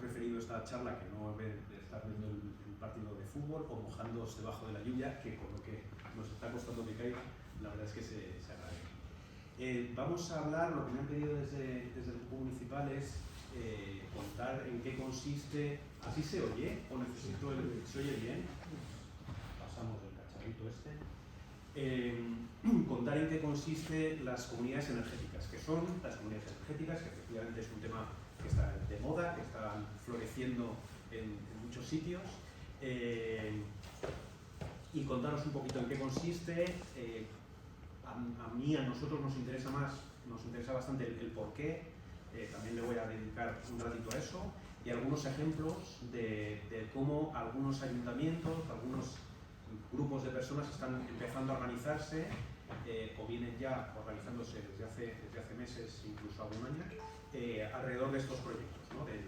preferido esta charla que no estar viendo el partido de fútbol o mojándoos debajo de la lluvia, que con lo que nos está costando que caiga, la verdad es que se agradece. Vamos a hablar, lo que me han pedido desde el grupo municipal es contar en qué consiste. ¿Así se oye? ¿O necesito se oye bien? Pasamos el cacharrito este. Contar en qué consiste las comunidades energéticas, que son las comunidades energéticas, que efectivamente es un tema que está de moda, que está floreciendo en muchos sitios, y contaros un poquito en qué consiste. A nosotros nos interesa bastante el porqué, también le voy a dedicar un ratito a eso, y algunos ejemplos de cómo algunos ayuntamientos, algunos grupos de personas están empezando a organizarse, o vienen ya organizándose desde hace meses, incluso algún año, alrededor de estos proyectos, ¿no? de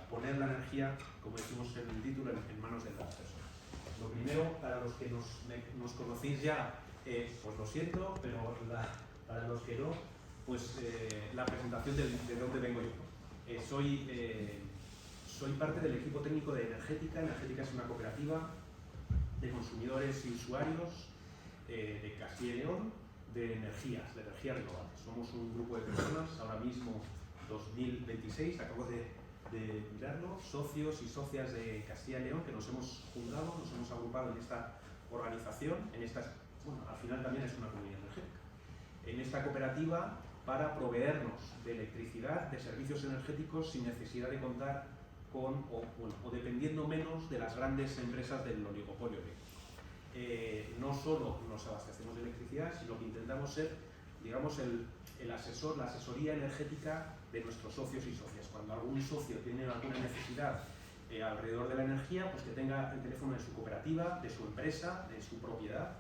poner la energía, como decimos en el título, en manos de las personas. Lo primero, para los que nos conocéis ya, pues lo siento, pero para los que no, pues la presentación de dónde vengo yo. Soy parte del equipo técnico de Energética. Energética es una cooperativa de consumidores y usuarios de Castilla y León de energías renovables. Somos un grupo de personas, ahora mismo 2026, acabo de mirarlo, socios y socias de Castilla y León que nos hemos juntado, nos hemos agrupado en esta organización, al final también es una comunidad energética, en esta cooperativa para proveernos de electricidad, de servicios energéticos sin necesidad de contar con o dependiendo menos de las grandes empresas del oligopolio eléctrico. No solo nos abastecemos de electricidad, sino que intentamos ser, digamos, la asesoría energética de nuestros socios y socias. Cuando algún socio tiene alguna necesidad alrededor de la energía, pues que tenga el teléfono de su cooperativa, de su empresa, de su propiedad,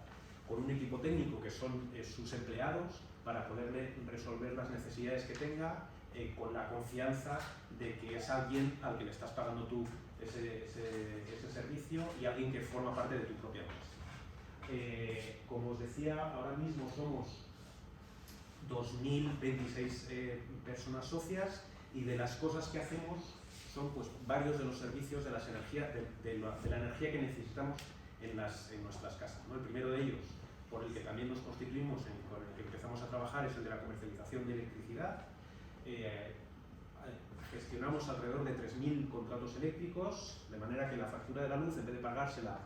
con un equipo técnico que son sus empleados, para poderle resolver las necesidades que tenga, con la confianza de que es alguien al que le estás pagando tú ese servicio y alguien que forma parte de tu propia empresa. Como os decía, ahora mismo somos 2026 personas socias, y de las cosas que hacemos son pues varios de los servicios de las energías, de la energía que necesitamos en nuestras casas, ¿no? El primero de ellos, por el que también nos constituimos, con el que empezamos a trabajar, es el de la comercialización de electricidad. Gestionamos alrededor de 3.000 contratos eléctricos, de manera que la factura de la luz, en vez de pagársela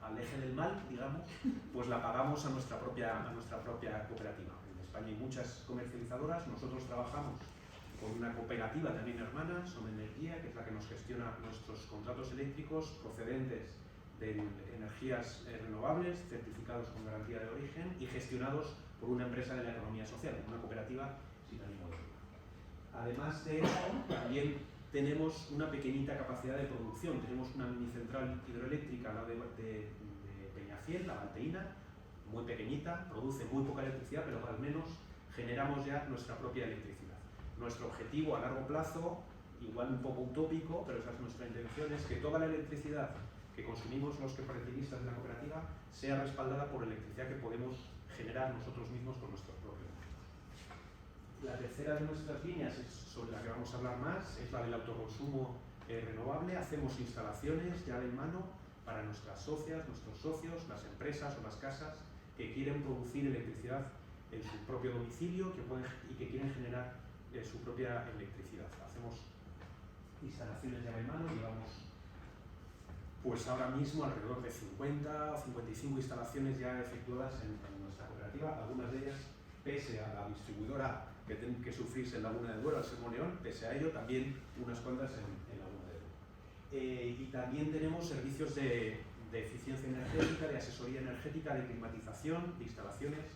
al eje del mal, digamos, pues la pagamos a nuestra propia cooperativa. En España hay muchas comercializadoras, nosotros trabajamos con una cooperativa también hermana, Som Energía, que es la que nos gestiona nuestros contratos eléctricos procedentes de energías renovables, certificados con garantía de origen y gestionados por una empresa de la economía social, una cooperativa sin ánimo de lucro. Además de eso, también tenemos una pequeñita capacidad de producción. Tenemos una mini central hidroeléctrica, la de Peñafiel, la Valteína, muy pequeñita, produce muy poca electricidad, pero al menos generamos ya nuestra propia electricidad. Nuestro objetivo a largo plazo, igual un poco utópico, pero esa es nuestra intención, es que toda la electricidad que consumimos los cooperativas de la cooperativa sea respaldada por electricidad que podemos generar nosotros mismos con nuestros propios medios. La tercera de nuestras líneas, es sobre la que vamos a hablar más, es la del autoconsumo renovable. Hacemos instalaciones llave en mano para nuestras socias, nuestros socios, las empresas o las casas que quieren producir electricidad en su propio domicilio y que quieren generar su propia electricidad. Hacemos instalaciones llave en mano, llevamos pues ahora mismo alrededor de 50 o 55 instalaciones ya efectuadas en nuestra cooperativa, algunas de ellas, pese a la distribuidora que tienen que sufrirse en Laguna de Duero, al ser Moneón, pese a ello también unas cuantas en Laguna de Duero. Y también tenemos servicios de eficiencia energética, de asesoría energética, de climatización, de instalaciones.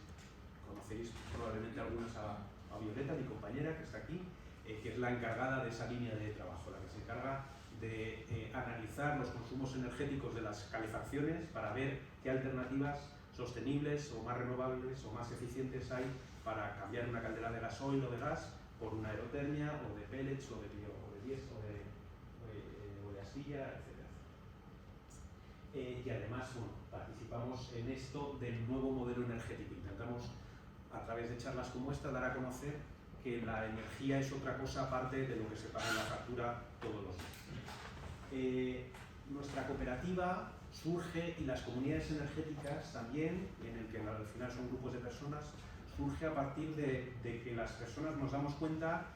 Conoceréis probablemente algunas a Violeta, mi compañera, que está aquí, que es la encargada de esa línea de trabajo, la que se encarga de analizar los consumos energéticos de las calefacciones para ver qué alternativas sostenibles o más renovables o más eficientes hay para cambiar una caldera de gasoil o de gas por una aerotermia o de pellets o de diésel o de astilla, etc. Y además, participamos en esto del nuevo modelo energético. Intentamos, a través de charlas como esta, dar a conocer que la energía es otra cosa aparte de lo que se paga en la factura todos los meses. Nuestra cooperativa surge, y las comunidades energéticas también, en el que al final son grupos de personas, surge a partir de que las personas nos damos cuenta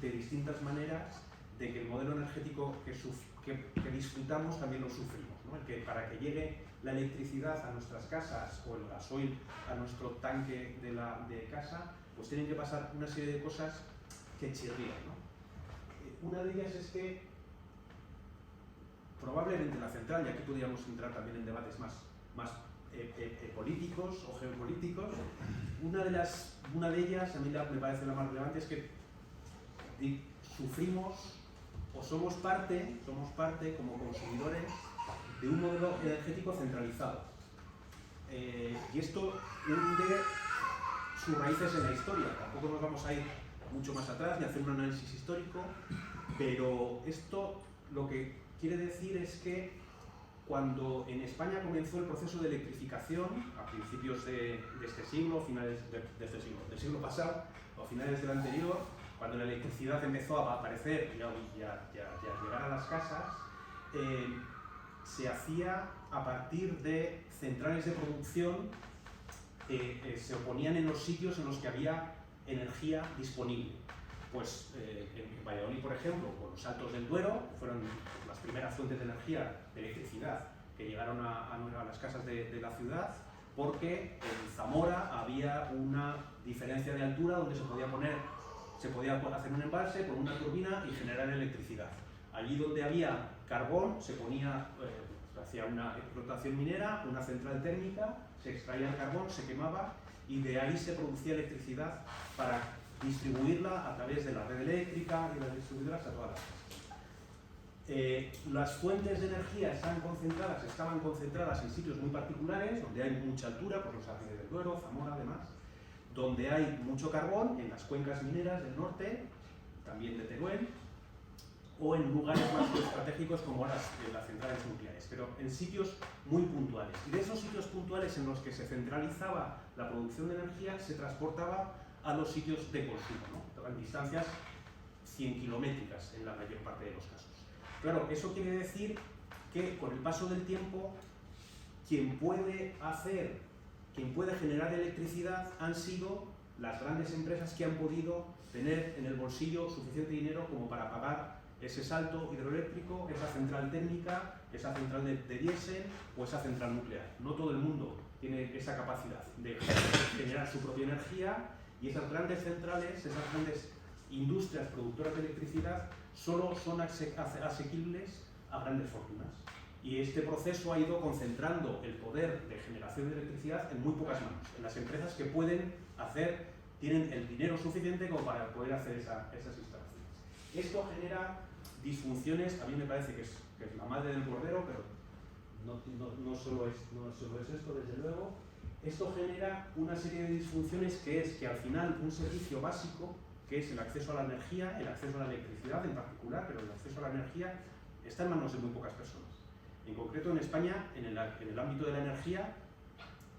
de distintas maneras de que el modelo energético que disfrutamos también lo sufrimos, ¿no? El que para que llegue la electricidad a nuestras casas o el gasoil a nuestro tanque de casa, pues tienen que pasar una serie de cosas que chirrían, ¿no? Una de ellas es que probablemente la central, y aquí podríamos entrar también en debates más políticos o geopolíticos, una de ellas, a mí me parece la más relevante, es que sufrimos o somos parte como consumidores de un modelo energético centralizado. Y esto hunde sus raíces en la historia. Tampoco nos vamos a ir mucho más atrás ni hacer un análisis histórico, pero esto lo que quiere decir es que cuando en España comenzó el proceso de electrificación, a principios de este siglo, finales del siglo pasado, o finales del anterior, cuando la electricidad empezó a aparecer y a llegar a las casas, se hacía a partir de centrales de producción que se oponían en los sitios en los que había energía disponible. Pues en Valladolid, por ejemplo, con los Altos del Duero, que fueron las primeras fuentes de energía, de electricidad, que llegaron a las casas de la ciudad, porque en Zamora había una diferencia de altura donde se podía hacer un embalse con una turbina y generar electricidad. Allí donde había carbón se hacía una explotación minera, una central térmica, se extraía el carbón, se quemaba y de ahí se producía electricidad para distribuirla a través de la red eléctrica y las distribuidoras a todas las casas. Las fuentes de energía estaban concentradas en sitios muy particulares, donde hay mucha altura, por los Altos del Duero, Zamora, además, donde hay mucho carbón, en las cuencas mineras del norte, también de Teruel, o en lugares más estratégicos como las centrales nucleares, pero en sitios muy puntuales. Y de esos sitios puntuales en los que se centralizaba la producción de energía, se transportaba a los sitios de consumo, ¿no? En distancias 100 kilométricas en la mayor parte de los casos. Claro, eso quiere decir que con el paso del tiempo, quien puede generar electricidad han sido las grandes empresas que han podido tener en el bolsillo suficiente dinero como para pagar ese salto hidroeléctrico, esa central térmica, esa central de diésel o esa central nuclear. No todo el mundo tiene esa capacidad de generar su propia energía, y esas grandes centrales, esas grandes industrias productoras de electricidad solo son asequibles a grandes fortunas. Y este proceso ha ido concentrando el poder de generación de electricidad en muy pocas manos, en las empresas que tienen el dinero suficiente como para poder hacer esas instalaciones. Esto genera disfunciones, a mí me parece que es la madre del cordero, pero no solo es esto, desde luego. Esto genera una serie de disfunciones que es que al final un servicio básico, que es el acceso a la energía, el acceso a la electricidad en particular, pero el acceso a la energía está en manos de muy pocas personas. En concreto en España, en el ámbito de la energía,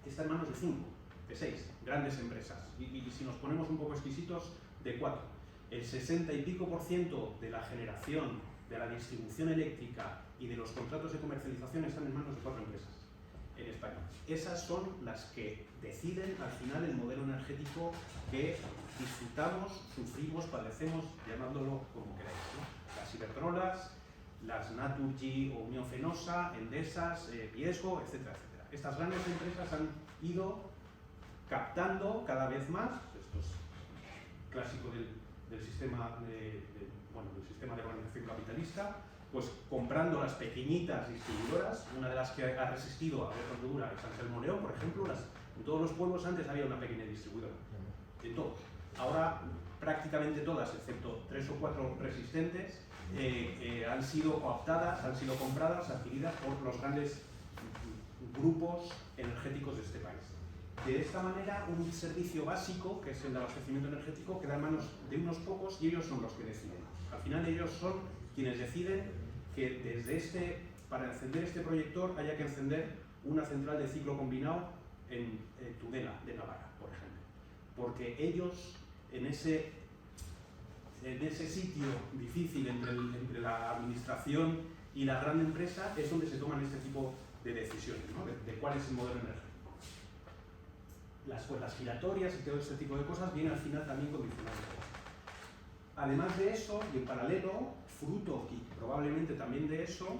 está en manos de 6 grandes empresas. Y si nos ponemos un poco exquisitos, de 4. El 60 y pico % de la generación, de la distribución eléctrica y de los contratos de comercialización están en manos de 4 empresas en España. Esas son las que deciden al final el modelo energético que disfrutamos, sufrimos, padecemos, llamándolo como queráis, ¿no? Las Iberdrolas, las Naturgy o Unión Fenosa, Endesas, Viesgo, etcétera, etcétera. Estas grandes empresas han ido captando cada vez más, esto es clásico del sistema del sistema de organización capitalista, pues comprando las pequeñitas distribuidoras. Una de las que ha resistido a ver cuánto dura es Anselmo León, por ejemplo. En todos los pueblos antes había una pequeña distribuidora, en todos. Ahora prácticamente todas, excepto 3 o 4 resistentes, han sido cooptadas, han sido compradas, adquiridas por los grandes grupos energéticos de este país. De esta manera, un servicio básico, que es el de abastecimiento energético, queda en manos de unos pocos y ellos son los que deciden. Al final ellos son quienes deciden que para encender este proyector haya que encender una central de ciclo combinado en Tudela, de Navarra, por ejemplo. Porque ellos, en ese en ese sitio difícil entre la administración y la gran empresa es donde se toman este tipo de decisiones, ¿no? de cuál es el modelo energético. Las cuentas giratorias y todo este tipo de cosas vienen al final también condicionando. Además de eso, y en paralelo, fruto y probablemente también de eso,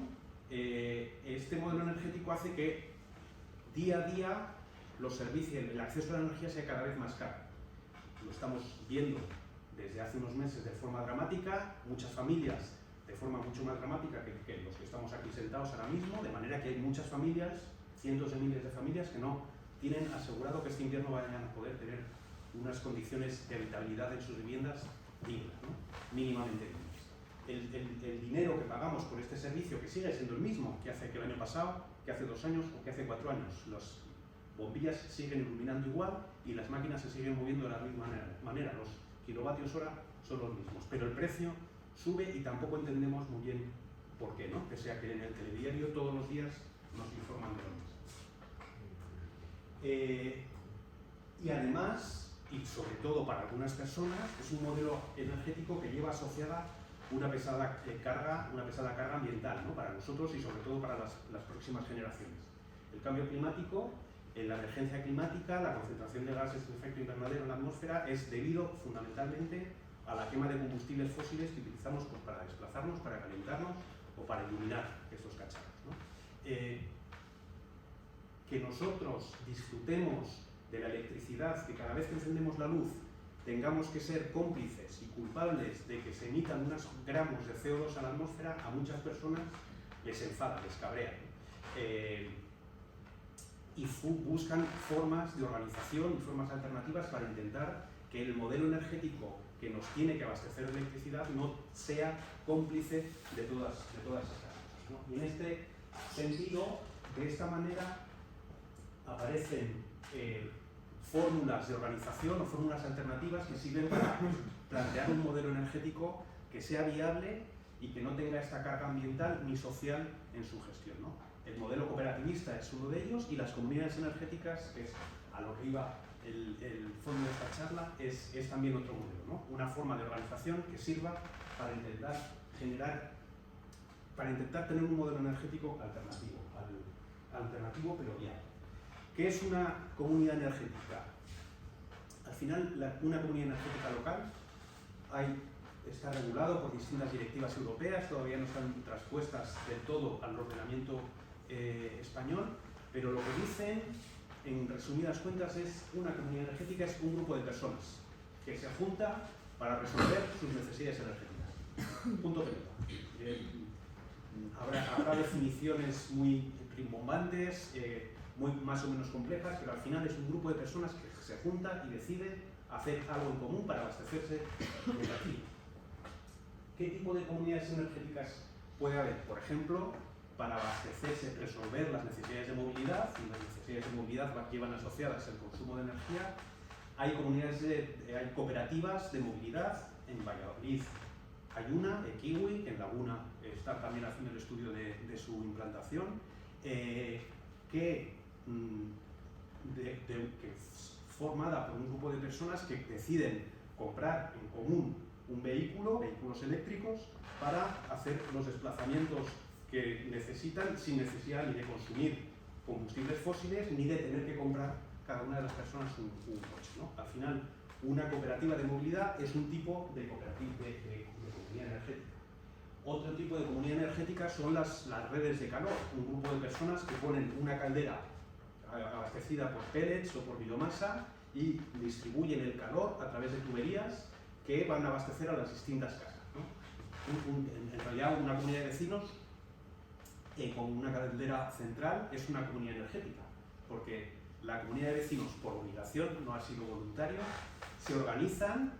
este modelo energético hace que día a día los servicios, el acceso a la energía sea cada vez más caro. Lo estamos viendo desde hace unos meses de forma dramática, muchas familias de forma mucho más dramática que los que estamos aquí sentados ahora mismo, de manera que hay muchas familias, cientos de miles de familias que no tienen asegurado que este invierno vayan a poder tener unas condiciones de habitabilidad en sus viviendas dignas, ¿no? Mínimamente dignas. El dinero que pagamos por este servicio, que sigue siendo el mismo que hace que el año pasado, que hace 2 años o que hace 4 años, las bombillas siguen iluminando igual y las máquinas se siguen moviendo de la misma manera. Los kilovatios hora son los mismos, pero el precio sube y tampoco entendemos muy bien por qué, ¿no? Pese a que en el telediario todos los días nos informan de lo mismo. Y además, y sobre todo para algunas personas, es un modelo energético que lleva asociada una pesada carga ambiental, ¿no? Para nosotros y sobre todo para las próximas generaciones. El cambio climático, la emergencia climática, la concentración de gases de efecto invernadero en la atmósfera es debido fundamentalmente a la quema de combustibles fósiles que utilizamos pues, para desplazarnos, para calentarnos o para iluminar estos cacharros, ¿no? Que nosotros disfrutemos de la electricidad, que cada vez que encendemos la luz tengamos que ser cómplices y culpables de que se emitan unos gramos de CO2 a la atmósfera, a muchas personas les enfada, les cabrea. Y buscan formas de organización y formas alternativas para intentar que el modelo energético que nos tiene que abastecer de electricidad no sea cómplice de todas esas cosas, ¿no? Y en este sentido, de esta manera, aparecen fórmulas de organización o fórmulas alternativas que sirven para plantear un modelo energético que sea viable y que no tenga esta carga ambiental ni social en su gestión, ¿no? El modelo cooperativista es uno de ellos y las comunidades energéticas, que es a lo que iba el fondo de esta charla, es también otro modelo, ¿no? Una forma de organización que sirva para intentar tener un modelo energético alternativo pero viable. ¿Qué es una comunidad energética? Al final, una comunidad energética local está regulado por distintas directivas europeas, todavía no están traspuestas del todo al ordenamiento español, pero lo que dicen, en resumidas cuentas, es una comunidad energética es un grupo de personas que se junta para resolver sus necesidades energéticas. Punto pelota. Habrá definiciones muy rimbombantes, más o menos complejas, pero al final es un grupo de personas que se junta y decide hacer algo en común para abastecerse de energía. ¿Qué tipo de comunidades energéticas puede haber? Por ejemplo, para abastecerse, resolver las necesidades de movilidad, y las necesidades de movilidad llevan asociadas el consumo de energía. Hay cooperativas de movilidad en Valladolid. Hay una, Kiwi, en Laguna está también haciendo el estudio de su implantación, que es formada por un grupo de personas que deciden comprar en común vehículos eléctricos, para hacer los desplazamientos que necesitan sin necesidad ni de consumir combustibles fósiles ni de tener que comprar cada una de las personas un coche, ¿no? Al final, una cooperativa de movilidad es un tipo de comunidad energética. Otro tipo de comunidad energética son las redes de calor, un grupo de personas que ponen una caldera abastecida por pellets o por biomasa y distribuyen el calor a través de tuberías que van a abastecer a las distintas casas, ¿no? En realidad, una comunidad de vecinos con una caldera central es una comunidad energética, porque la comunidad de vecinos, por obligación, no ha sido voluntario, se organizan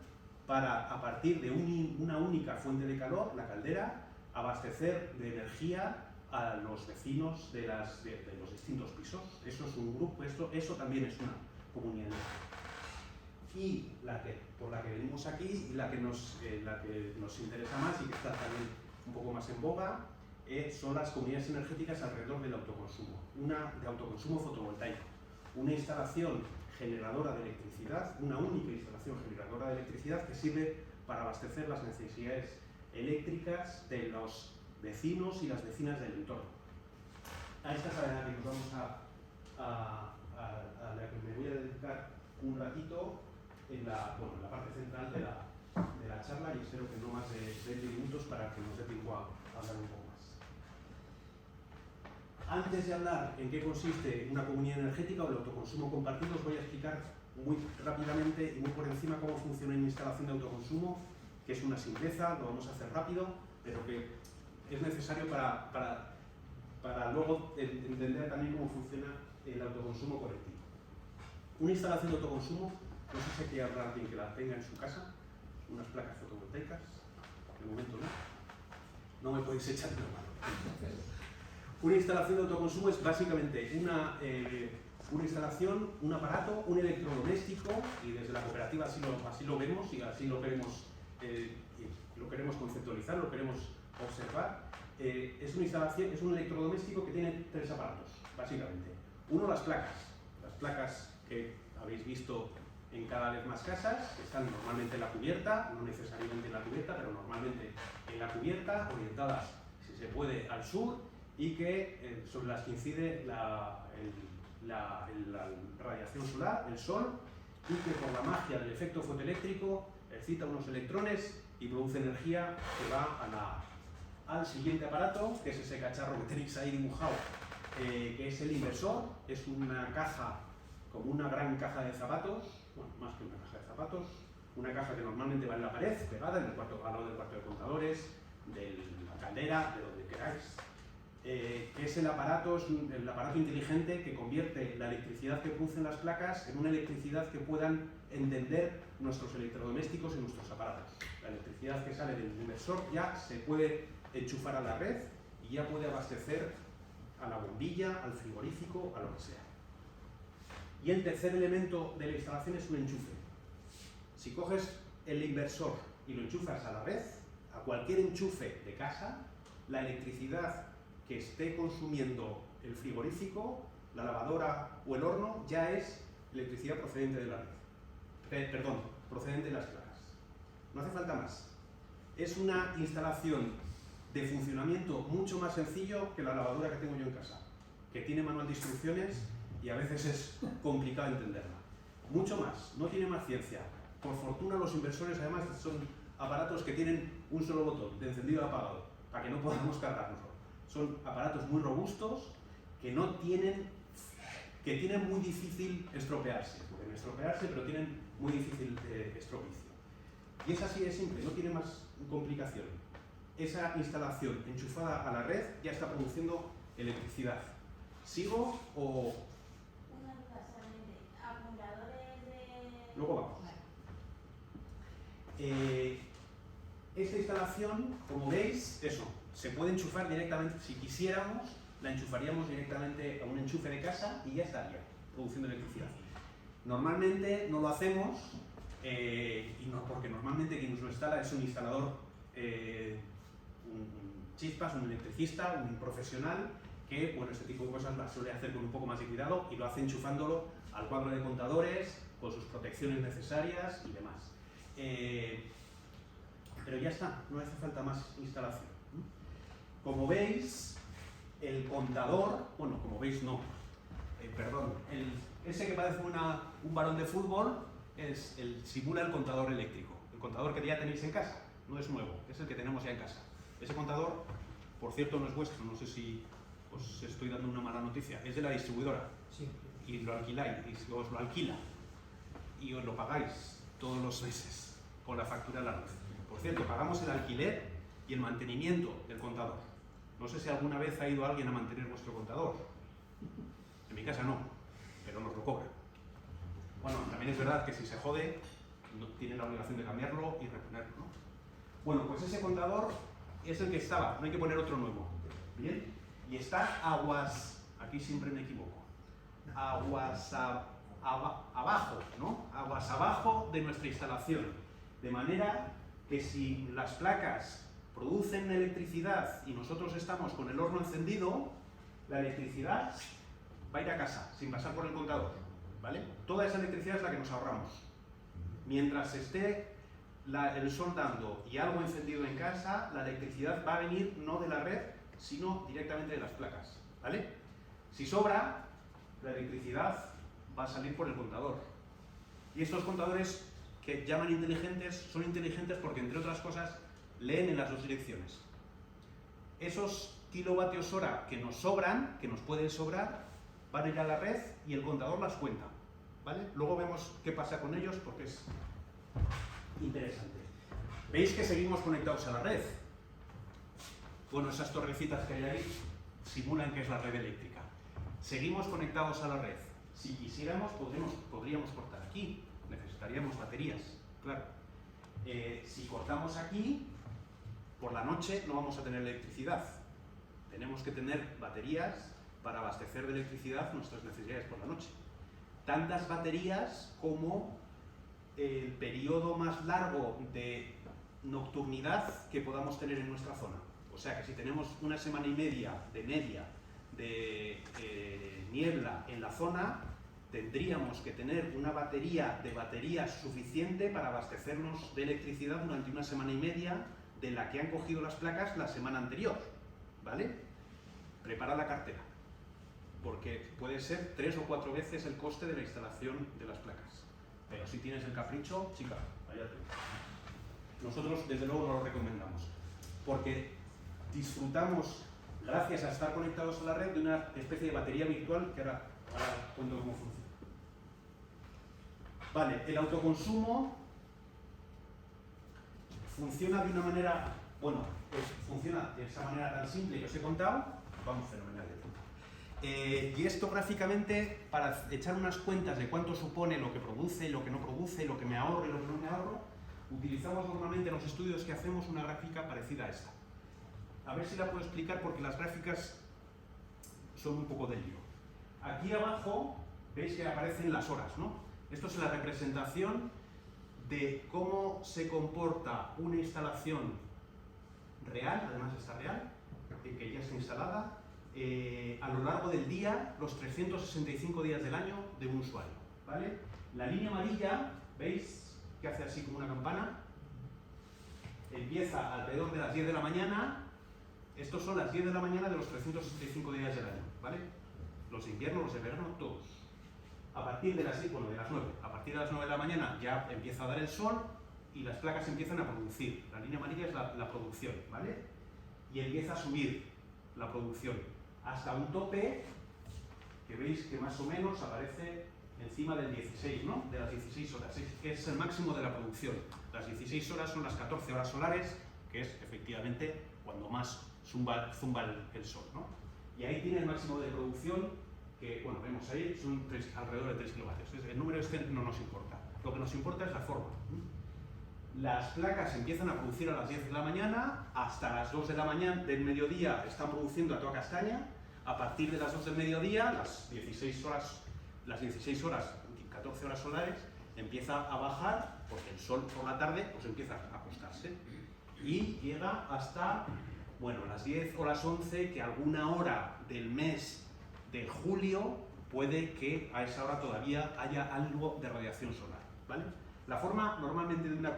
para, a partir de una única fuente de calor, la caldera, abastecer de energía a los vecinos de los distintos pisos. Eso es un grupo, eso también es una comunidad energética. Y por la que venimos aquí, y la que nos interesa más y que está también un poco más en boga, son las comunidades energéticas alrededor del autoconsumo. Una de autoconsumo fotovoltaico, una instalación generadora de electricidad, una única instalación generadora de electricidad que sirve para abastecer las necesidades eléctricas de los vecinos y las vecinas del entorno. A esta es a la que nos vamos a la que me voy a dedicar un ratito en la parte central de la charla, y espero que no más de 20 minutos para que nos dé tiempo a hablar un poco más. Antes de hablar en qué consiste una comunidad energética o el autoconsumo compartido, os voy a explicar muy rápidamente y muy por encima cómo funciona una instalación de autoconsumo, que es una simpleza, lo vamos a hacer rápido, pero que es necesario para luego entender también cómo funciona el autoconsumo colectivo. Una instalación de autoconsumo, no sé si aquí habrá alguien que la tenga en su casa, unas placas fotovoltaicas, de momento no me podéis echar de mano. Una instalación de autoconsumo es básicamente una instalación, un aparato, un electrodoméstico, y desde la cooperativa así lo vemos y así lo queremos conceptualizar, lo queremos observar. Es una instalación, es un electrodoméstico que tiene tres aparatos, básicamente. Uno, las placas que habéis visto en cada vez más casas, que están normalmente en la cubierta, no necesariamente en la cubierta, pero normalmente en la cubierta, orientadas, si se puede, al sur, y que sobre las que incide la radiación solar, el sol, y que por la magia del efecto fotoeléctrico excita unos electrones y produce energía que va al siguiente aparato, que es ese cacharro que tenéis ahí dibujado, que es el inversor. Es una caja, como una gran caja de zapatos, bueno, más que una caja de zapatos, una caja que normalmente va en la pared, pegada en el cuarto, al lado del cuarto de contadores, de la caldera, de donde queráis. Que es el aparato inteligente que convierte la electricidad que producen las placas en una electricidad que puedan entender nuestros electrodomésticos y nuestros aparatos. La electricidad que sale del inversor ya se puede enchufar a la red y ya puede abastecer a la bombilla, al frigorífico, a lo que sea. Y el tercer elemento de la instalación es un enchufe. Si coges el inversor y lo enchufas a la red, a cualquier enchufe de casa, la electricidad que esté consumiendo el frigorífico, la lavadora o el horno ya es electricidad procedente de la red. Procedente de las placas. No hace falta más. Es una instalación de funcionamiento mucho más sencillo que la lavadora que tengo yo en casa, que tiene manual de instrucciones y a veces es complicado entenderla. Mucho más, no tiene más ciencia. Por fortuna los inversores además son aparatos que tienen un solo botón de encendido y apagado, para que no podamos cargarnos. Son aparatos muy robustos que tienen muy difícil estropearse. Pueden estropearse, pero tienen muy difícil estropicio. Y es así de simple, no tiene más complicación. Esa instalación enchufada a la red ya está produciendo electricidad. ¿Sigo o...? Una duda solamente. ¿Acumuladores de...? Luego vamos. Esta instalación, como veis, se puede enchufar directamente. Si quisiéramos, la enchufaríamos directamente a un enchufe de casa y ya estaría produciendo electricidad. Normalmente no lo hacemos, porque normalmente quien nos lo instala es un instalador, un chispas, un electricista, un profesional, que bueno, este tipo de cosas las suele hacer con un poco más de cuidado y lo hace enchufándolo al cuadro de contadores, con sus protecciones necesarias y demás. Pero ya está, no hace falta más instalación. Como veis, el contador, bueno, como veis no, ese que parece un balón de fútbol simula el contador eléctrico. El contador que ya tenéis en casa, no es nuevo, es el que tenemos ya en casa. Ese contador, por cierto, no es vuestro, no sé si os estoy dando una mala noticia, es de la distribuidora. Sí. Y lo alquiláis, y os lo alquila, y os lo pagáis todos los meses con la factura de la luz. Por cierto, pagamos el alquiler y el mantenimiento del contador. No sé si alguna vez ha ido alguien a mantener vuestro contador. En mi casa no, pero nos lo cobran. Bueno, también es verdad que si se jode, no tienen la obligación de cambiarlo y reponerlo, ¿no? Bueno, pues ese contador es el que estaba, no hay que poner otro nuevo. ¿Bien? Y está aguas, aquí siempre me equivoco, aguas abajo, ¿no? Aguas abajo de nuestra instalación. De manera que si las placas producen electricidad y nosotros estamos con el horno encendido, la electricidad va a ir a casa, sin pasar por el contador, ¿vale? Toda esa electricidad es la que nos ahorramos. Mientras esté el sol dando y algo encendido en casa, la electricidad va a venir no de la red, sino directamente de las placas, ¿vale? Si sobra, la electricidad va a salir por el contador. Y estos contadores que llaman inteligentes, son inteligentes porque, entre otras cosas, leen en las dos direcciones. Esos kilovatios hora que nos sobran, que nos pueden sobrar, van a ir a la red y el contador las cuenta, ¿vale? Luego vemos qué pasa con ellos porque es interesante. ¿Veis que seguimos conectados a la red? Bueno, esas torrecitas que hay ahí simulan que es la red eléctrica. Seguimos conectados a la red. Si quisiéramos, podríamos cortar aquí. Necesitaríamos baterías, claro. Si cortamos aquí, por la noche no vamos a tener electricidad. Tenemos que tener baterías para abastecer de electricidad nuestras necesidades por la noche. Tantas baterías como el periodo más largo de nocturnidad que podamos tener en nuestra zona. O sea que si tenemos una semana y media de niebla en la zona, tendríamos que tener una batería de baterías suficiente para abastecernos de electricidad durante una semana y media de la que han cogido las placas la semana anterior, ¿vale? Prepara la cartera, porque puede ser 3 o 4 veces el coste de la instalación de las placas. Pero si tienes el capricho, chica, allá tú. Nosotros desde luego no lo recomendamos, porque disfrutamos, gracias a estar conectados a la red, de una especie de batería virtual que ahora cuento cómo funciona. Vale, el autoconsumo funciona de una manera, bueno, pues funciona de esa manera tan simple que os he contado, vamos fenomenal de tiempo. Y esto gráficamente, para echar unas cuentas de cuánto supone lo que produce, lo que no produce, lo que me ahorro y lo que no me ahorro, utilizamos normalmente en los estudios que hacemos una gráfica parecida a esta. A ver si la puedo explicar porque las gráficas son un poco de lío. Aquí abajo veis que aparecen las horas, ¿no? Esto es la representación de cómo se comporta una instalación real, además está real, que ya está instalada, a lo largo del día, los 365 días del año de un usuario, ¿vale? La línea amarilla, ¿veis? Que hace así como una campana. Empieza alrededor de las 10 de la mañana. Estos son las 10 de la mañana de los 365 días del año, ¿vale? Los de invierno, los de verano, todos. A partir de las 9, a partir de las 9 de la mañana ya empieza a dar el sol y las placas empiezan a producir. La línea amarilla es la producción, ¿vale? Y empieza a subir la producción hasta un tope que veis que más o menos aparece encima del 16, ¿no? De las 16 horas, que es el máximo de la producción. Las 16 horas son las 14 horas solares, que es efectivamente cuando más zumba el sol, ¿no? Y ahí tiene el máximo de producción que, bueno, vemos ahí, son alrededor de 3 kilovatios. El número este no nos importa. Lo que nos importa es la forma. Las placas empiezan a producir a las 10 de la mañana, hasta las 2 de la mañana del mediodía están produciendo a toda castaña. A partir de las 2 del mediodía, las 16 horas, 14 horas solares, empieza a bajar, porque el sol por la tarde pues empieza a acostarse. Y llega hasta, bueno, las 10 o las 11, que alguna hora del mes de julio puede que a esa hora todavía haya algo de radiación solar, ¿vale? La forma normalmente de una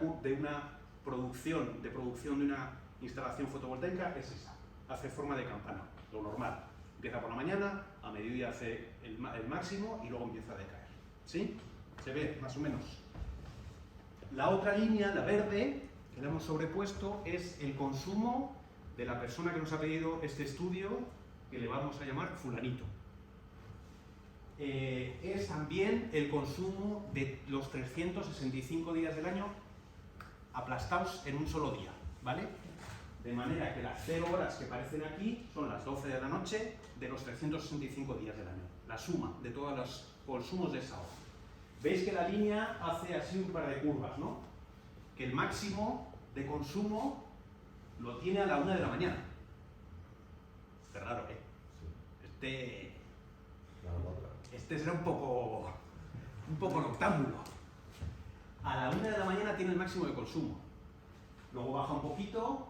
producción de una instalación fotovoltaica es esa, hace forma de campana, lo normal. Empieza por la mañana, a mediodía hace el máximo y luego empieza a decaer, ¿sí? Se ve más o menos. La otra línea, la verde, que le hemos sobrepuesto, es el consumo de la persona que nos ha pedido este estudio, que le vamos a llamar fulanito. Es también el consumo de los 365 días del año aplastados en un solo día, ¿vale? De manera que las 0 horas que aparecen aquí son las 12 de la noche de los 365 días del año, la suma de todos los consumos de esa hora. Veis que la línea hace así un par de curvas, ¿no? Que el máximo de consumo lo tiene a la 1 de la mañana. Qué raro, ¿eh? Este será un poco noctámbulo. A la 1 de la mañana tiene el máximo de consumo. Luego baja un poquito,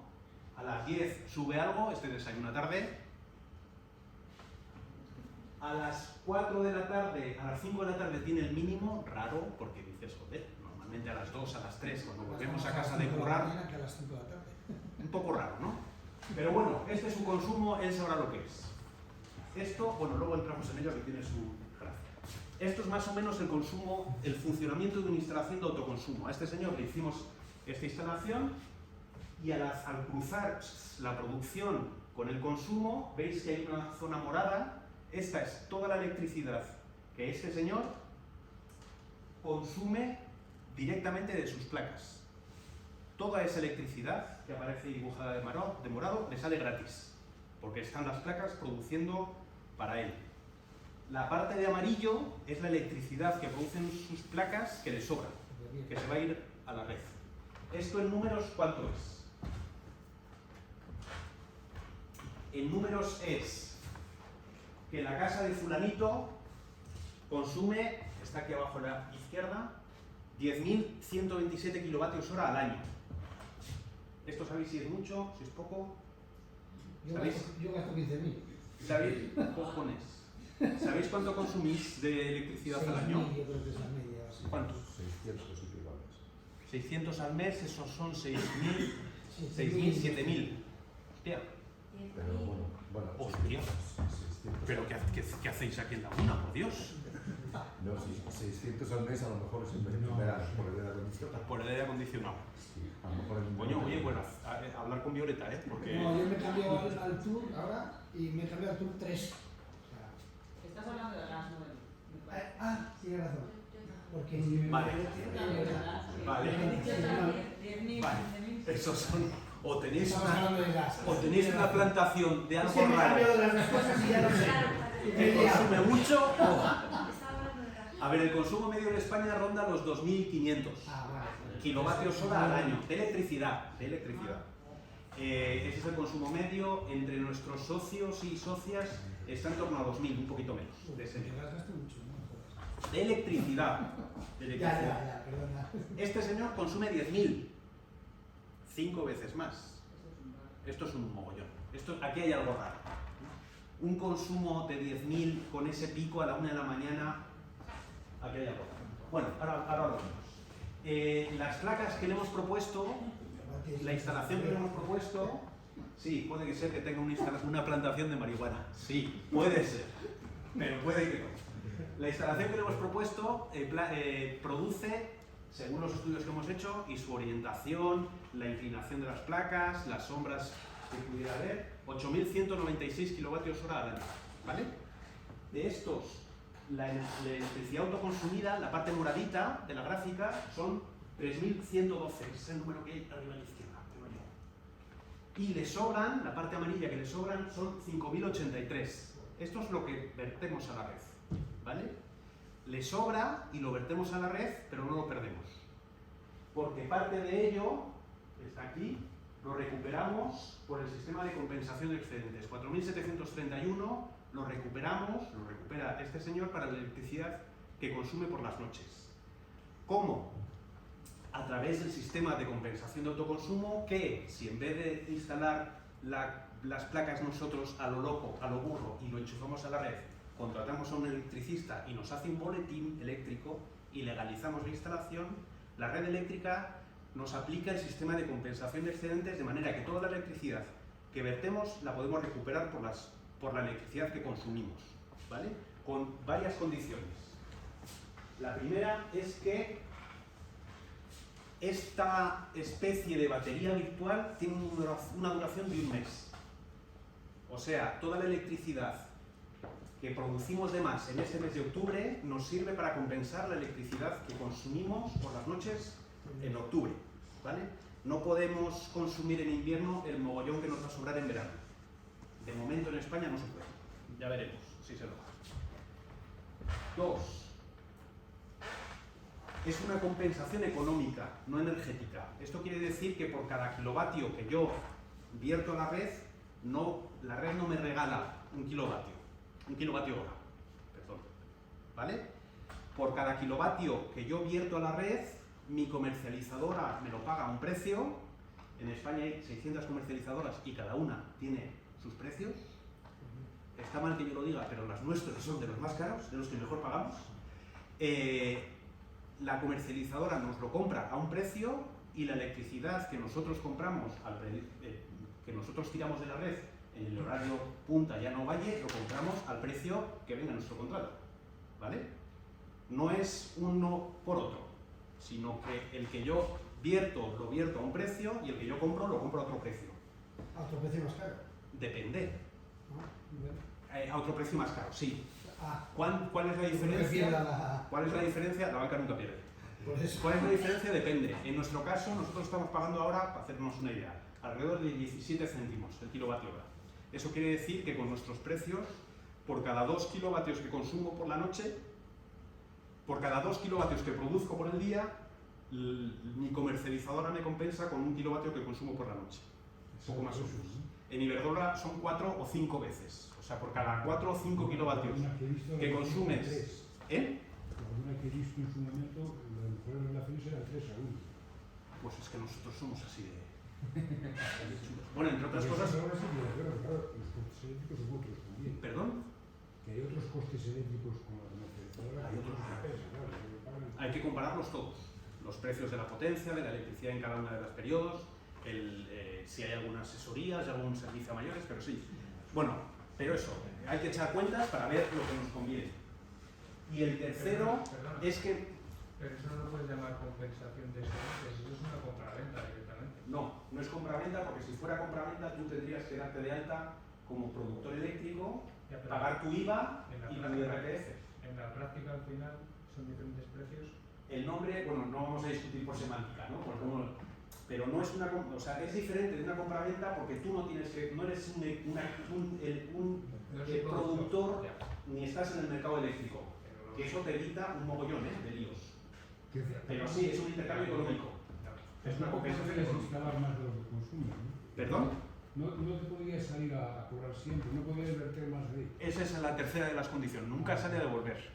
a las 10 sube algo, desayuna tarde. A las 4 de la tarde, a las 5 de la tarde tiene el mínimo, raro, porque dices, joder, normalmente normalmente a las 2, a las 3, cuando volvemos a casa de currar. Que a las 5 de la tarde. Un poco raro, ¿no? Pero bueno, este es su consumo, él sabrá lo que es. Esto, bueno, luego entramos en ello que tiene su gracia. Esto es más o menos el consumo, el funcionamiento de una instalación de autoconsumo. A este señor le hicimos esta instalación y al cruzar la producción con el consumo, veis que hay una zona morada. Esta es toda la electricidad que este señor consume directamente de sus placas. Toda esa electricidad que aparece dibujada de morado le sale gratis, porque están las placas produciendo para él. La parte de amarillo es la electricidad que producen sus placas que le sobra, que se va a ir a la red. ¿Esto en números cuánto es? En números es que la casa de fulanito consume, está aquí abajo a la izquierda, 10.127 kilovatios hora al año. ¿Esto sabéis si es mucho, si es poco? ¿Sabéis? Yo gasto 15.000. ¿Sabéis? Cojones. ¿Sabéis cuánto consumís de electricidad al año? 6.000, yo creo que es la media. Así. ¿Cuánto? 600 iguales. 600 al mes, esos son 6.000, 6.000, 7.000. Hostia. Pero bueno, Hostia. 600. ¿Pero qué hacéis aquí en la una, por Dios? No, sí, 600 al mes a lo mejor es en verano, por el aire acondicionado. Por el aire acondicionado. Sí, a lo mejor en Coño, oye, bueno, hablar con Violeta, ¿eh? Porque... No, yo me cambio al Tour ahora y me cambio al Tour 3. Estás hablando de gas, no de luz. Me parece. Tienes razón. Porque Vale. Vale. He dicho también 10.000, Vale. 15.000. Esos son... O tenéis Estamos hablando de gas. una plantación de Es algo que me cambio raro de las dos cosas y ya no sé. que consume mucho o... Estaba hablando de gas. A ver, el consumo medio en España ronda los 2.500 Vale. kilovatios hora al año de electricidad. Ese es el consumo medio. Entre nuestros socios y socias está en torno a 2.000, un poquito menos de ese Yo nivel. gas gasto mucho, ¿no? De electricidad. Ya, perdona. Este señor consume 10.000, 5 veces más. Esto es un mogollón. Aquí hay algo raro. Un consumo de 10.000 con ese pico a la 1 de la mañana, aquí hay algo raro. Bueno, ahora lo vemos. Las placas que le hemos propuesto, la instalación que le hemos propuesto, sí, puede ser que tenga una plantación de marihuana. Sí, puede ser, pero puede que no. La instalación que le hemos propuesto produce, según los estudios que hemos hecho, y su orientación, la inclinación de las placas, las sombras que pudiera haber, 8.196 kilovatios hora al año, ¿vale? De estos, la electricidad autoconsumida, la parte moradita de la gráfica, son 3.112, es el número que hay arriba a la izquierda, tengo yo. Y le sobran, la parte amarilla que le sobran, son 5.083. Esto es lo que vertemos a la red, ¿vale? Le sobra y lo vertemos a la red, pero no lo perdemos. Porque parte de ello, está aquí, lo recuperamos por el sistema de compensación de excedentes. 4.731 lo recupera este señor para la electricidad que consume por las noches. ¿Cómo? A través del sistema de compensación de autoconsumo que, si en vez de instalar las placas nosotros a lo loco, a lo burro y lo enchufamos a la red, contratamos a un electricista y nos hace un boletín eléctrico y legalizamos la instalación, la red eléctrica nos aplica el sistema de compensación de excedentes de manera que toda la electricidad que vertemos la podemos recuperar por la electricidad que consumimos, ¿vale? Con varias condiciones. La primera es que esta especie de batería virtual tiene una duración de un mes. O sea, toda la electricidad que producimos de más en este mes de octubre nos sirve para compensar la electricidad que consumimos por las noches en octubre, ¿vale? No podemos consumir en invierno el mogollón que nos va a sobrar en verano. De momento en España no se puede. Ya veremos si se logra. 2. Es una compensación económica, no energética. Esto quiere decir que por cada kilovatio que yo vierto a la red no me regala un kilovatio hora, perdón, ¿vale? Por cada kilovatio que yo vierto a la red, mi comercializadora me lo paga a un precio. En España hay 600 comercializadoras y cada una tiene sus precios. Está mal que yo lo diga, pero las nuestras son de los más caros, de los que mejor pagamos. la comercializadora nos lo compra a un precio y la electricidad que nosotros compramos, que nosotros tiramos de la red en el horario punta ya no valle, lo compramos al precio que venga en nuestro contrato, ¿vale? No es uno por otro, sino que el que yo vierto, lo vierto a un precio y el que yo compro, lo compro a otro precio. A otro precio más caro. Depende. ¿No? A otro precio más caro, sí. Ah, ¿Cuál es la porque diferencia? pierda la... ¿Cuál es la diferencia? La banca nunca pierde. Por eso. ¿Cuál es la diferencia? Depende. En nuestro caso, nosotros estamos pagando ahora, para hacernos una idea, alrededor de 17 céntimos el kilovatio hora. Eso quiere decir que con nuestros precios, por cada 2 kilovatios que consumo por la noche, por cada 2 kilovatios que produzco por el día, mi comercializadora me compensa con 1 kilovatio que consumo por la noche. Un poco más o menos. En Iberdrola son 4 o 5 veces. O sea, por cada 4 o 5 kilovatios que consumes... ¿Eh? Alguna que he visto en su momento, las mejores relaciones eran 3 a 1. Pues es que nosotros somos así de... Bueno, entre otras cosas... Ahora sí, pero claro, los costes eléctricos son otros también. ¿Perdón? Que hay otros costes eléctricos con la comercializadora. Hay otros. Claro, que pagan. Hay que compararlos todos. Los precios de la potencia, de la electricidad en cada una de los periodos, si hay alguna asesoría, si hay algún servicio a mayores, pero sí. Bueno, pero eso, hay que echar cuentas para ver lo que nos conviene. Y el tercero Perdona, es que... pero eso no lo puedes llamar compensación de excedentes, eso es una compra-venta directamente. No, no es compraventa, porque si fuera compraventa tú tendrías que darte de alta como productor eléctrico, Ya, pero pagar tu IVA en la y tu práctica- IRPF. En la práctica al final son diferentes precios. El nombre, bueno, no vamos a discutir por semántica, ¿no? Pero no es una, o sea, es diferente de una compraventa porque tú no tienes que, no eres No el productor Ya, ni estás en el mercado eléctrico, pero que eso te evita un mogollón de líos. Que- Pero sí, es un intercambio económico. ya. Es una compensación puedes económica. instalar más de lo que consumes, ¿no? ¿Perdón? No te podías salir a cobrar siempre, no podías verter más de ahí. Esa es la tercera de las condiciones, nunca sale a devolver.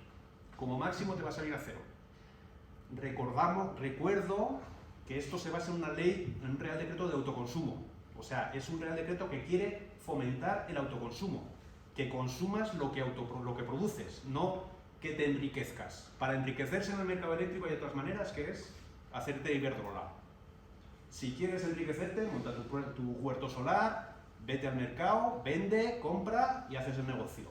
Como máximo te va a salir a cero. Recuerdo que esto se basa en una ley, en un Real Decreto de autoconsumo. O sea, es un Real Decreto que quiere fomentar el autoconsumo, que consumas lo que produces, no que te enriquezcas. Para enriquecerse en el mercado eléctrico hay otras maneras, que es hacerte Iberdrola. Si quieres enriquecerte, monta tu huerto solar, vete al mercado, vende, compra y haces el negocio.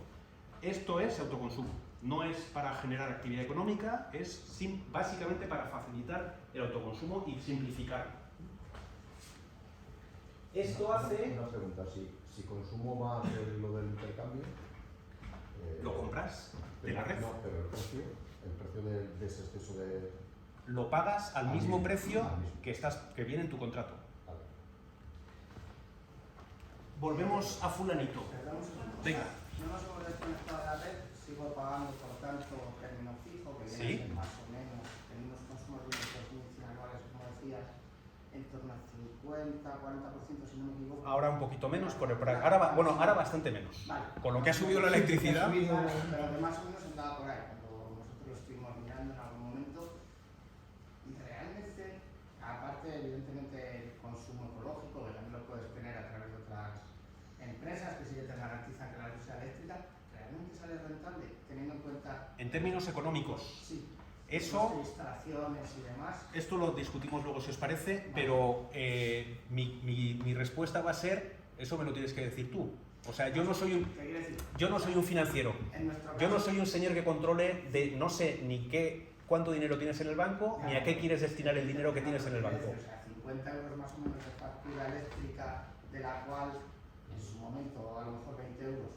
Esto es autoconsumo. No es para generar actividad económica, es básicamente para facilitar el autoconsumo y simplificarlo. Esto hace... Una pregunta, si consumo más de lo del intercambio... ¿Lo compras de la red? No, pero el precio de ese exceso de... Lo pagas al mismo precio al mismo. que viene en tu contrato. Vale. Volvemos a fulanito. Perdón un segundo. Venga. No nos hemos desconectado de la red, sigo pagando por tanto término fijo, que Sí. viene a ser más o menos, en unos consumos de unos 2.100 anuales, como decías, en torno al 50-40%, si no me equivoco. Ahora un poquito menos, ahora bastante menos. Vale. Con lo que ha subido la electricidad, Vale, pero que más o menos andaba por ahí, cuando nosotros lo estuvimos mirando en algún momento. Y realmente, aparte evidentemente el consumo ecológico, que también lo puedes tener a través de otras empresas que sí que te garantizan que la luz sea eléctrica, ¿realmente sale rentable teniendo en cuenta, en términos económicos, sí, eso... costes de instalaciones y demás? Esto lo discutimos luego si os parece, pero mi respuesta va a ser, eso me lo tienes que decir tú. O sea, yo no soy un, ¿Qué quiere decir? yo no soy un financiero. En nuestro Yo no caso, soy un señor que controle de no sé ni cuánto dinero tienes en el banco, ni a qué quieres destinar el dinero que tienes en el banco. O sea, 50 euros más o menos de factura eléctrica, de la cual en su momento a lo mejor 20 euros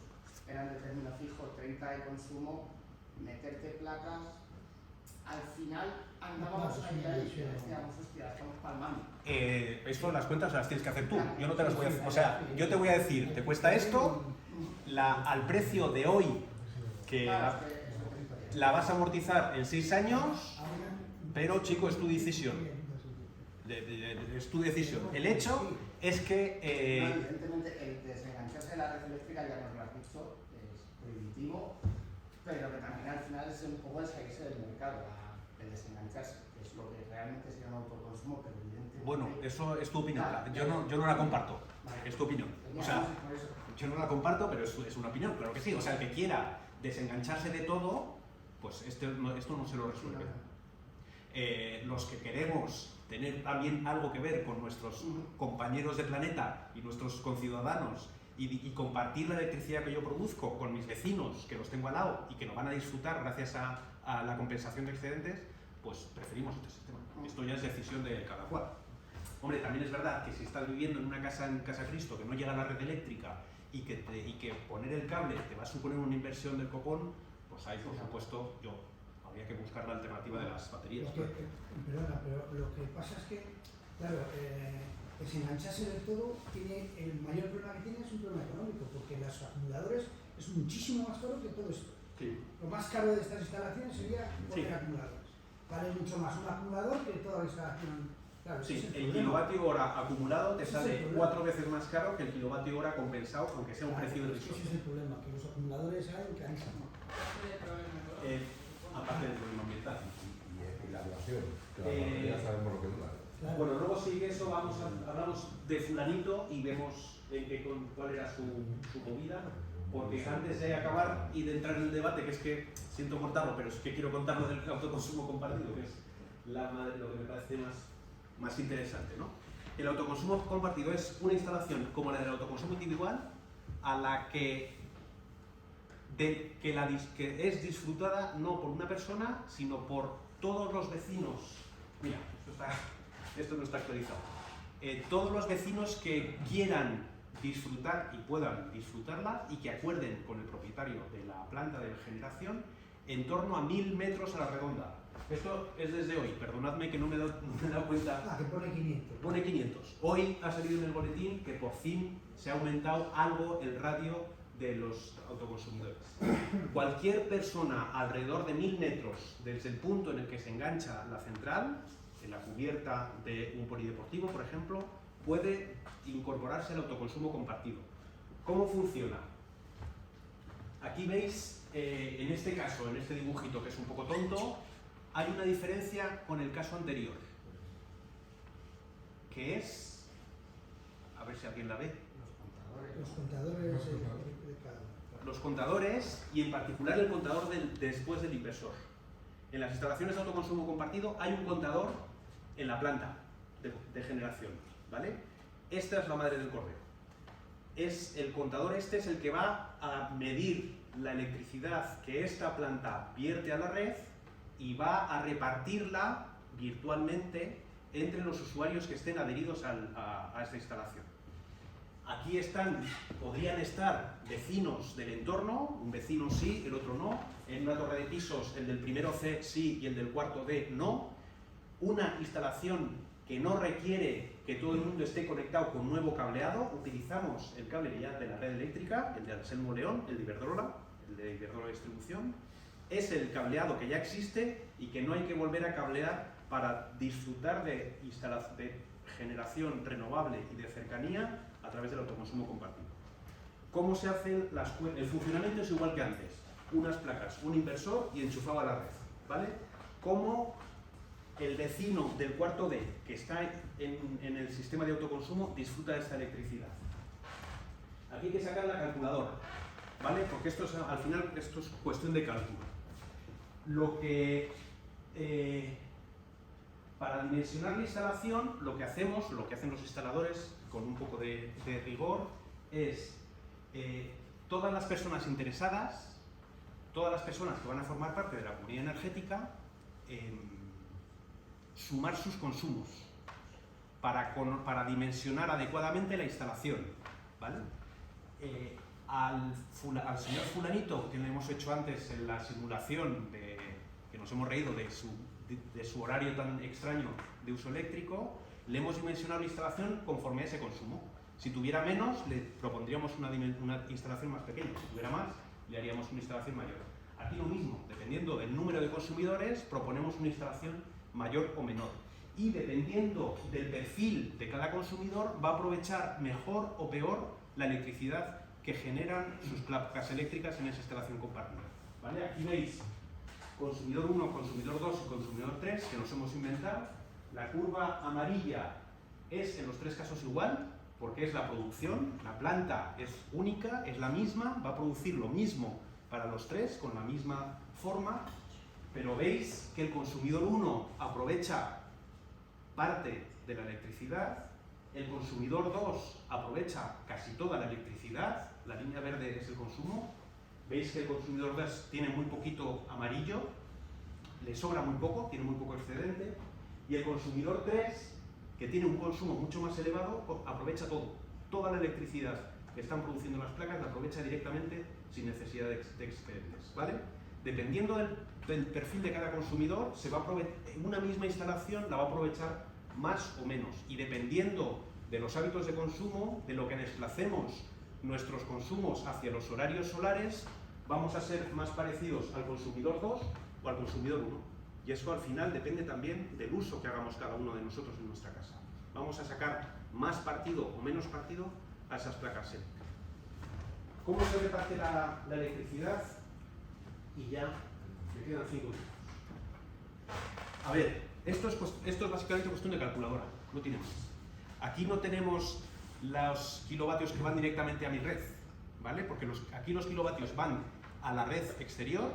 eran de término fijo, 30 de consumo, meterte placas, al final andábamos ahí y decíamos, hostia, estamos palmando. Eso las cuentas las tienes que hacer tú. Yo no te las voy a hacer. O sea, yo te voy a decir, te cuesta esto, al precio de hoy, que Claro, es que es lo que te digo. la vas a amortizar en 6 años, pero chico, es tu decisión. Es tu decisión. El hecho es No, que... evidentemente el desengancharse de la red eléctrica, ya nos lo has dicho, es prohibitivo, pero que también al final es un poco el salirse del mercado, el desengancharse, que es lo que realmente sería un autoconsumo, pero evidentemente... Bueno, eso es tu opinión. Yo no la comparto. Vale. Es tu opinión. O sea, Por eso. yo no la comparto, pero es una opinión, claro que sí. O sea, el que quiera desengancharse de todo, pues esto no se lo resuelve. los que queremos tener también algo que ver con nuestros compañeros de planeta y nuestros conciudadanos y compartir la electricidad que yo produzco con mis vecinos, que los tengo al lado y que lo van a disfrutar gracias a la compensación de excedentes, pues preferimos este sistema. Esto ya es decisión de cada cual. Hombre, también es verdad que si estás viviendo en una casa en Casa Cristo que no llega a la red eléctrica y que poner el cable te va a suponer una inversión del copón, pues ahí, por supuesto, habría que buscar la alternativa de las baterías. Perdona, pero lo que pasa es que, claro, desengancharse del todo el mayor problema que tiene es un problema económico, porque los acumuladores es muchísimo más caro que todo esto. Sí. Lo más caro de estas instalaciones sería poner acumuladores. Vale mucho más un acumulador que toda la instalación. Claro, Sí, el kilovatio hora acumulado te sale 4 veces más caro que el kilovatio hora compensado, aunque sea un precio irrisorio. Ese es el problema, que los acumuladores salen carísimos. Aparte del problema ambiental. Y la duración, que ya sabemos lo que dura. Claro. Bueno, luego sigue eso, hablamos de fulanito y vemos cuál era su movida, porque antes de acabar y de entrar en el debate, que es que siento cortarlo, pero es que quiero contarlo del autoconsumo compartido, que es lo que me parece más interesante, ¿no? El autoconsumo compartido es una instalación como la del autoconsumo individual, a la que es disfrutada no por una persona, sino por todos los vecinos. Mira, esto no está actualizado. Todos los vecinos que quieran disfrutar y puedan disfrutarla y que acuerden con el propietario de la planta de generación en torno a 1000 metros a la redonda. Esto es desde hoy, perdonadme que no me he dado cuenta. Que pone 500. Pone 500. Hoy ha salido en el boletín que por fin se ha aumentado algo el radio de los autoconsumidores. Cualquier persona alrededor de 1000 metros desde el punto en el que se engancha la central, en la cubierta de un polideportivo, por ejemplo, puede incorporarse al autoconsumo compartido. ¿Cómo funciona? Aquí veis, en este caso, en este dibujito que es un poco tonto, hay una diferencia con el caso anterior, que es, a ver si alguien la ve, Los contadores de cada uno. los contadores y en particular el contador después del inversor. En las instalaciones de autoconsumo compartido hay un contador en la planta de generación, ¿vale? Esta es la madre del cordero. El contador es el que va a medir la electricidad que esta planta vierte a la red y va a repartirla virtualmente entre los usuarios que estén adheridos a esta instalación. Aquí podrían estar vecinos del entorno, un vecino sí, el otro no. En una torre de pisos, el del primero C sí y el del cuarto D no. Una instalación que no requiere que todo el mundo esté conectado con nuevo cableado, utilizamos el cable ya de la red eléctrica, el de Anselmo León, el de Iberdrola, el de Iberdrola Distribución. Es el cableado que ya existe y que no hay que volver a cablear para disfrutar de generación renovable y de cercanía a través del autoconsumo compartido. ¿Cómo se hacen el funcionamiento? Es igual que antes. Unas placas, un inversor y enchufado a la red, ¿vale? ¿Cómo el vecino del cuarto D que está en el sistema de autoconsumo disfruta de esta electricidad? Aquí hay que sacar la calculadora, ¿vale? Porque al final esto es cuestión de cálculo. Para dimensionar la instalación, lo que hacen los instaladores con un poco de rigor es todas las personas interesadas, todas las personas que van a formar parte de la comunidad energética, sumar sus consumos para dimensionar adecuadamente la instalación, ¿vale? Al señor fulanito, que le hemos hecho antes en la simulación, que nos hemos reído de su horario tan extraño de uso eléctrico, le hemos dimensionado la instalación conforme a ese consumo. Si tuviera menos, le propondríamos una instalación más pequeña. Si tuviera más, le haríamos una instalación mayor. Aquí lo mismo, dependiendo del número de consumidores, proponemos una instalación mayor o menor. Y dependiendo del perfil de cada consumidor, va a aprovechar mejor o peor la electricidad que generan sus placas eléctricas en esa instalación compartida, ¿vale? Aquí veis consumidor 1, consumidor 2 y consumidor 3, que nos hemos inventado. La curva amarilla es en los tres casos igual, porque es la producción, la planta es única, es la misma, va a producir lo mismo para los tres, con la misma forma. Pero veis que el consumidor 1 aprovecha parte de la electricidad, el consumidor 2 aprovecha casi toda la electricidad, la línea verde es el consumo, veis que el consumidor 2 tiene muy poquito amarillo, le sobra muy poco, tiene muy poco excedente, y el consumidor 3, que tiene un consumo mucho más elevado, aprovecha todo, toda la electricidad que están produciendo las placas la aprovecha directamente sin necesidad de excedentes, ¿vale? Dependiendo del perfil de cada consumidor, una misma instalación la va a aprovechar más o menos, y dependiendo de los hábitos de consumo, de lo que desplacemos nuestros consumos hacia los horarios solares, vamos a ser más parecidos al consumidor 2 o al consumidor 1. Y eso al final depende también del uso que hagamos cada uno de nosotros en nuestra casa. Vamos a sacar más partido o menos partido a esas placas eléctricas. ¿Cómo se reparte la electricidad? Y ya me quedan 5 minutos. A ver, esto es básicamente cuestión de calculadora, no tiene más. Aquí no tenemos los kilovatios que van directamente a mi red, ¿vale? Porque aquí los kilovatios van a la red exterior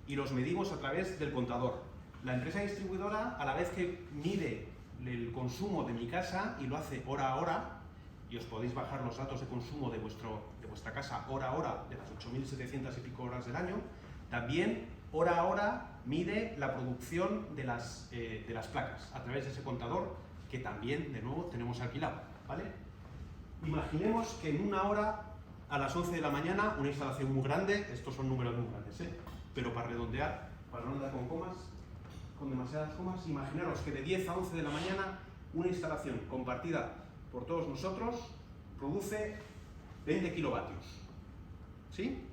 y los medimos a través del contador. La empresa distribuidora, a la vez que mide el consumo de mi casa y lo hace hora a hora, y os podéis bajar los datos de consumo de vuestra casa hora a hora, de las 8.700 y pico horas del año, también hora a hora mide la producción de las placas a través de ese contador que también, de nuevo, tenemos alquilado, ¿vale? Imaginemos que en una hora, a las 11 de la mañana, una instalación muy grande, estos son números muy grandes, pero para redondear, para no andar con comas, con demasiadas comas, imaginaros que de 10 a 11 de la mañana una instalación compartida por todos nosotros produce 20 kilovatios. ¿Sí?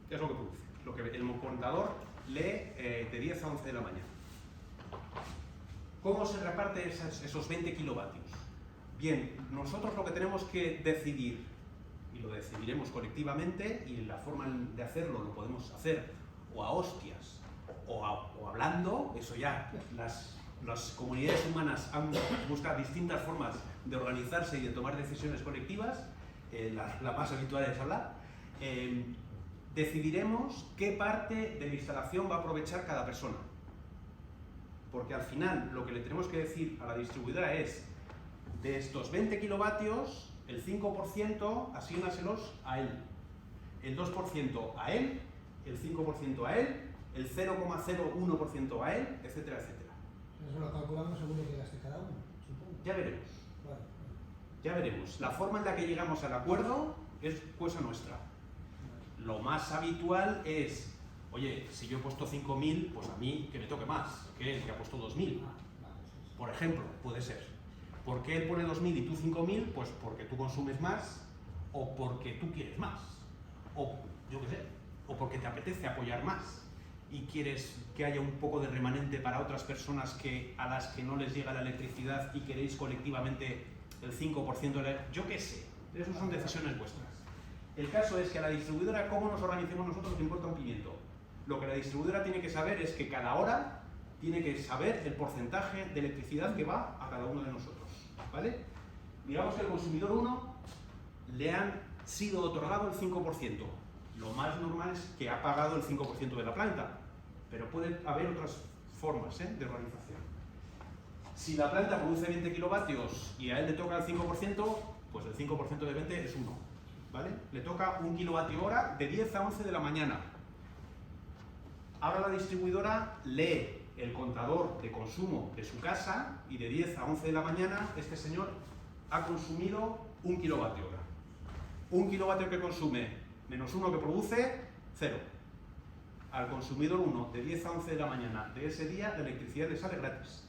¿Qué es lo que produce? Lo que el contador lee de 10 a 11 de la mañana. ¿Cómo se reparte esos 20 kilovatios? Bien, nosotros lo que tenemos que decidir, y lo decidiremos colectivamente, y la forma de hacerlo lo podemos hacer o a hostias o hablando, eso ya, las comunidades humanas han buscado distintas formas de organizarse y de tomar decisiones colectivas, la más habitual es hablar. Decidiremos qué parte de la instalación va a aprovechar cada persona. Porque al final lo que le tenemos que decir a la distribuidora es, de estos 20 kilovatios, el 5% asígnaselos a él, el 2% a él, el 5% a él, el 0,01% a él, etcétera, etcétera. Eso lo calculamos según lo que gaste cada uno, supongo. Ya veremos. Vale. Ya veremos. La forma en la que llegamos al acuerdo es cosa nuestra. Lo más habitual es, oye, si yo he puesto 5.000, pues a mí que me toque más que el que ha puesto 2.000. Por ejemplo, puede ser. ¿Por qué él pone 2.000 y tú 5.000? Pues porque tú consumes más o porque tú quieres más. O yo qué sé, o porque te apetece apoyar más y quieres que haya un poco de remanente para otras personas a las que no les llega la electricidad y queréis colectivamente el 5% de la... Yo qué sé, eso son decisiones vuestras. El caso es que a la distribuidora, cómo nos organicemos nosotros, le importa un pimiento. Lo que la distribuidora tiene que saber es que cada hora tiene que saber el porcentaje de electricidad que va a cada uno de nosotros, ¿vale? Digamos que al consumidor 1 le han sido otorgado el 5%. Lo más normal es que ha pagado el 5% de la planta, pero puede haber otras formas de organización. Si la planta produce 20 kilovatios y a él le toca el 5%, pues el 5% de 20 es 1, ¿vale? Le toca 1 kilovatio hora de 10 a 11 de la mañana. Ahora la distribuidora lee el contador de consumo de su casa y de 10 a 11 de la mañana este señor ha consumido 1 kilovatio hora. 1 kilovatio que consume menos 1 que produce, 0. Al consumidor 1 de 10 a 11 de la mañana de ese día la electricidad le sale gratis.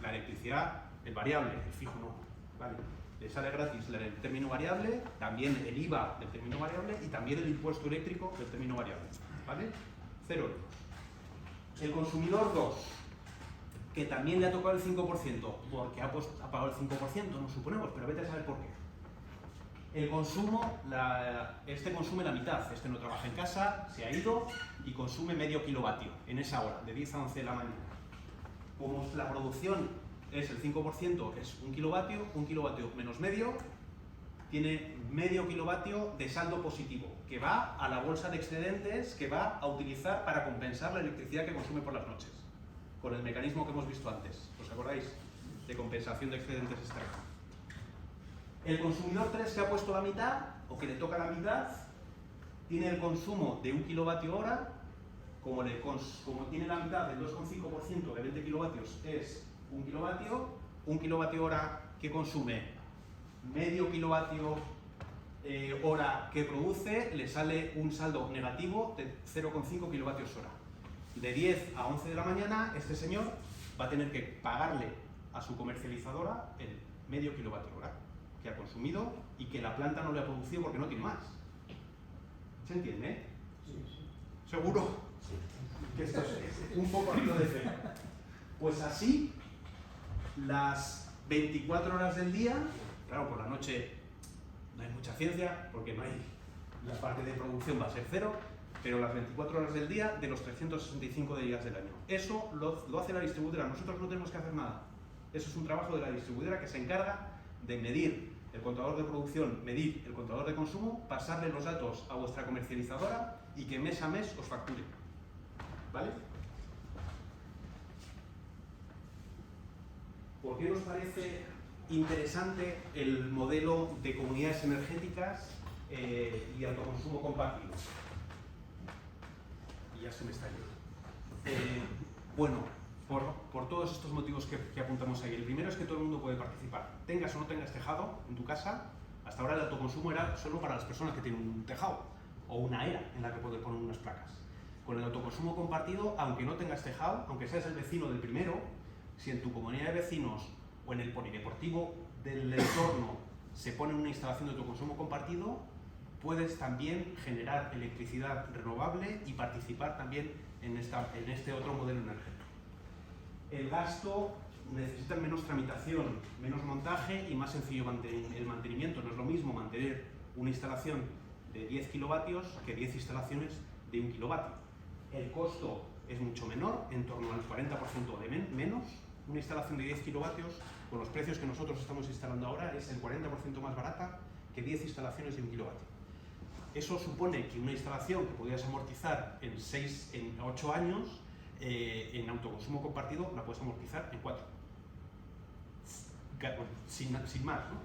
La electricidad, el variable, el fijo no, ¿vale? Le sale gratis el término variable, también el IVA del término variable y también el impuesto eléctrico del término variable, ¿vale? 0 euros. El consumidor 2, que también le ha tocado el 5%, porque ha pagado el 5%, nos suponemos, pero vete a saber por qué. El consumo, este consume la mitad, este no trabaja en casa, se ha ido y consume medio kilovatio en esa hora, de 10 a 11 de la mañana. Como la producción es el 5%, es 1 kilovatio menos medio, tiene medio kilovatio de saldo positivo, que va a la bolsa de excedentes que va a utilizar para compensar la electricidad que consume por las noches, con el mecanismo que hemos visto antes. ¿Os acordáis? De compensación de excedentes externos. El consumidor 3 que ha puesto la mitad, o que le toca la mitad, tiene el consumo de 1 kilovatio hora. Como tiene la mitad del 2,5% de 20 kilovatios es 1 kilovatio hora que consume medio kilovatio hora que produce, le sale un saldo negativo de 0,5 kilovatios hora. De 10 a 11 de la mañana, este señor va a tener que pagarle a su comercializadora el medio kilovatio hora que ha consumido y que la planta no le ha producido porque no tiene más. ¿Se entiende? Sí. ¿Seguro? Que esto es un poco arriba de cero. Pues así, las 24 horas del día, claro, por la noche no hay mucha ciencia, porque no hay, la parte de producción va a ser cero, pero las 24 horas del día de los 365 días del año. Eso lo hace la distribuidora, nosotros no tenemos que hacer nada. Eso es un trabajo de la distribuidora que se encarga de medir el contador de producción, medir el contador de consumo, pasarle los datos a vuestra comercializadora y que mes a mes os facture. ¿Vale? ¿Por qué nos parece interesante el modelo de comunidades energéticas y autoconsumo compartido? Y ya se me está yendo. Bueno, por todos estos motivos que apuntamos ahí. El primero es que todo el mundo puede participar. Tengas o no tengas tejado en tu casa, hasta ahora el autoconsumo era solo para las personas que tienen un tejado o una era en la que poder poner unas placas. Con el autoconsumo compartido, aunque no tengas tejado, aunque seas el vecino del primero, si en tu comunidad de vecinos o en el polideportivo del entorno se pone una instalación de autoconsumo compartido, puedes también generar electricidad renovable y participar también en este otro modelo energético. El gasto necesita menos tramitación, menos montaje y más sencillo el mantenimiento. No es lo mismo mantener una instalación de 10 kilovatios que 10 instalaciones de 1 kilovatio. El costo es mucho menor, en torno al 40% de menos. Una instalación de 10 kilovatios, con los precios que nosotros estamos instalando ahora, es el 40% más barata que 10 instalaciones de 1 kilovatio. Eso supone que una instalación que podías amortizar en 8 años, en autoconsumo compartido la puedes amortizar en 4. Sin más, ¿no?